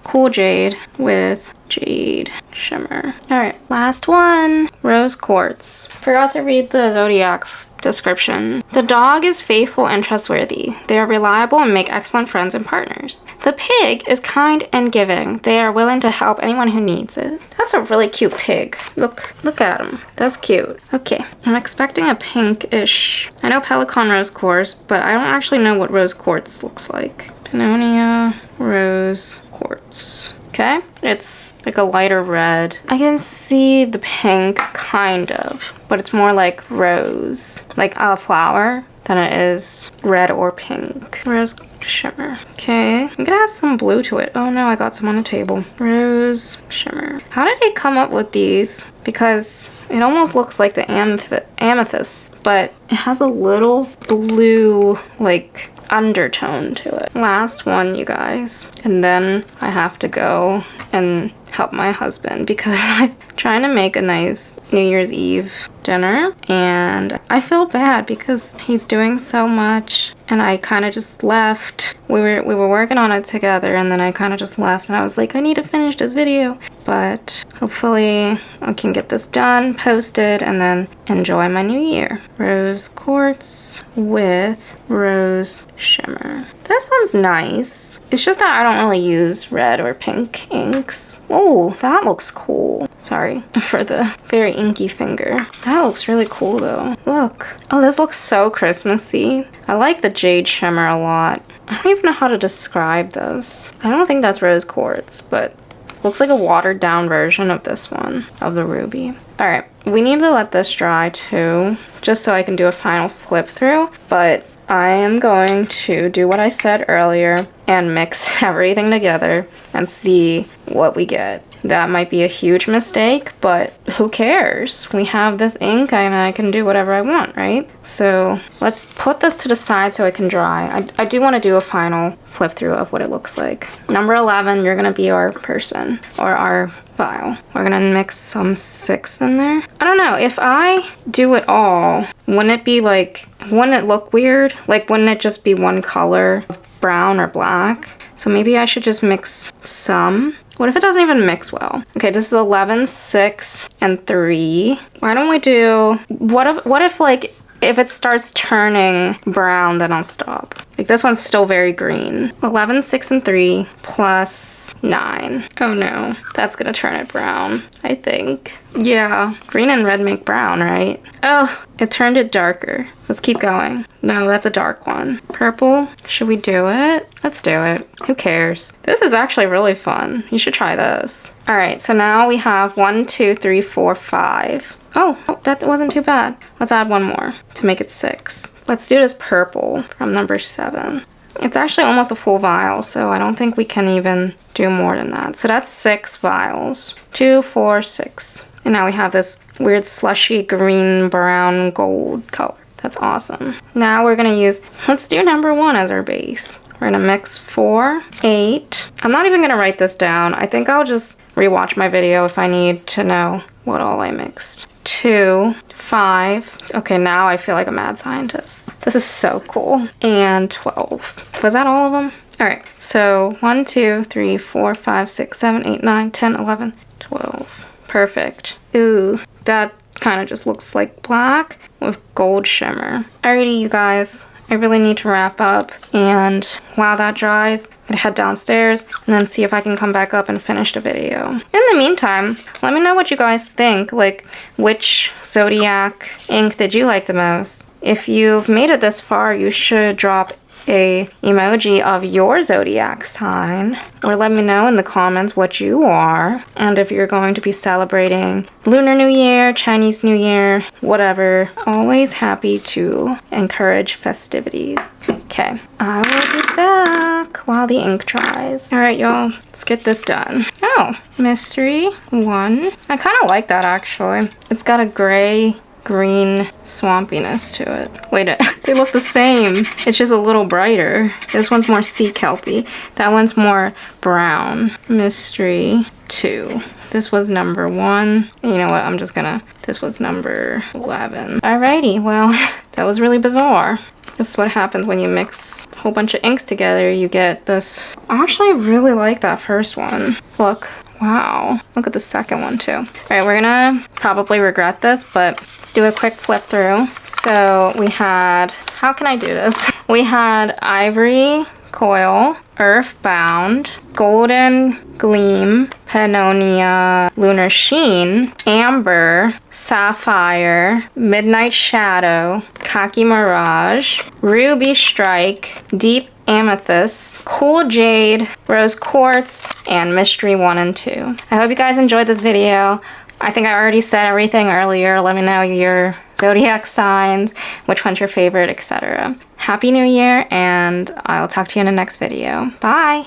cool jade with jade shimmer. All right, last one, rose quartz. Forgot to read the Zodiac description. The dog is faithful and trustworthy. They are reliable and make excellent friends and partners. The pig is kind and giving. They are willing to help anyone who needs it. That's a really cute pig. Look at him. That's cute. Okay, I'm expecting a pinkish. I know Pelican rose quartz, but I don't actually know what rose quartz looks like. Pennonia rose quartz. Okay, it's like a lighter red. I can see the pink, kind of, but it's more like rose, like a flower, than it is red or pink. Rose shimmer. Okay, I'm gonna add some blue to it. Oh no, I got some on the table. Rose shimmer. How did they come up with these? Because it almost looks like the amethyst, but it has a little blue, like, undertone to it. Last one, you guys. And then I have to go and help my husband because I'm trying to make a nice New Year's Eve dinner and I feel bad because he's doing so much and I kind of just left. We were working on it together and then I kind of just left and I was like, I need to finish this video. But hopefully I can get this done, posted, and then enjoy my new year. Rose quartz with rose shimmer. This one's nice. It's just that I don't really use red or pink inks. Oh, that looks cool. Sorry for the very inky finger. That looks really cool though. Look. Oh, this looks so Christmassy. I like the jade shimmer a lot. I don't even know how to describe this. I don't think that's rose quartz, but looks like a watered down version of this one, of the ruby. All right, we need to let this dry too, just so I can do a final flip through, but I am going to do what I said earlier and mix everything together and see what we get. That might be a huge mistake, but who cares? We have this ink and I can do whatever I want, right? So let's put this to the side so it can dry. I do want to do a final flip through of what it looks like. Number 11, you're gonna be our person or our vial. We're gonna mix some 6 in there. I don't know, if I do it all, wouldn't it be like, wouldn't it look weird? Like, wouldn't it just be one color of brown or black? So maybe I should just mix some. What if it doesn't even mix well? Okay, this is 11, 6, and 3. Why don't we do, what if like, if it starts turning brown, then I'll stop. Like this one's still very green. 11, 6, and 3 plus 9. Oh no, that's gonna turn it brown, I think. Yeah, green and red make brown, right? Oh, it turned it darker. Let's keep going. No, that's a dark one. Purple, should we do it? Let's do it. Who cares? This is actually really fun. You should try this. All right, so now we have 1, 2, 3, 4, 5. Oh, that wasn't too bad. Let's add one more to make it 6. Let's do this purple from number 7. It's actually almost a full vial, so I don't think we can even do more than that. So that's 6 vials. 2, 4, 6. And now we have this weird slushy green, brown, gold color. That's awesome. Now we're gonna use, let's do number 1 as our base. We're gonna mix 4, 8. I'm not even gonna write this down. I think I'll just rewatch my video if I need to know what all I mixed. 2, 5. Okay, now I feel like a mad scientist. This is so cool. And 12. Was that all of them? All right, so 1, 2, 3, 4, 5, 6, 7, 8, 9, 10, 11, 12. Perfect. Ooh, that kind of just looks like black with gold shimmer. Alrighty, you guys. I really need to wrap up, and while that dries, I'm gonna head downstairs and then see if I can come back up and finish the video. In the meantime, let me know what you guys think, like which Zodiac ink did you like the most? If you've made it this far, you should drop a emoji of your zodiac sign, or let me know in the comments what you are, and if you're going to be celebrating Lunar New Year, Chinese New Year, whatever. Always happy to encourage festivities. Okay, I will be back while the ink dries. All right, y'all, let's get this done. Oh, mystery 1. I kind of like that, actually. It's got a gray green swampiness to it. Wait, they look the same. It's just a little brighter. This one's more sea kelpy. That one's more brown. Mystery 2. This was number 1. And you know what? This was number 11. Alrighty, well, that was really bizarre. This is what happens when you mix a whole bunch of inks together. You get this. I actually really like that first one. Look. Wow. Look at the second one too. All right, we're gonna probably regret this, but let's do a quick flip through. So we had, how can I do this? We had Ivory Coil, Earthbound, Golden Gleam, Pennonia, Lunar Sheen, Amber, Sapphire, Midnight Shadow, Khaki Mirage, Ruby Strike, Deep Amethyst, Cool Jade, Rose Quartz, and Mystery 1 and 2. I hope you guys enjoyed this video. I think I already said everything earlier. Let me know your zodiac signs, which one's your favorite, etc. Happy New Year, and I'll talk to you in the next video. Bye!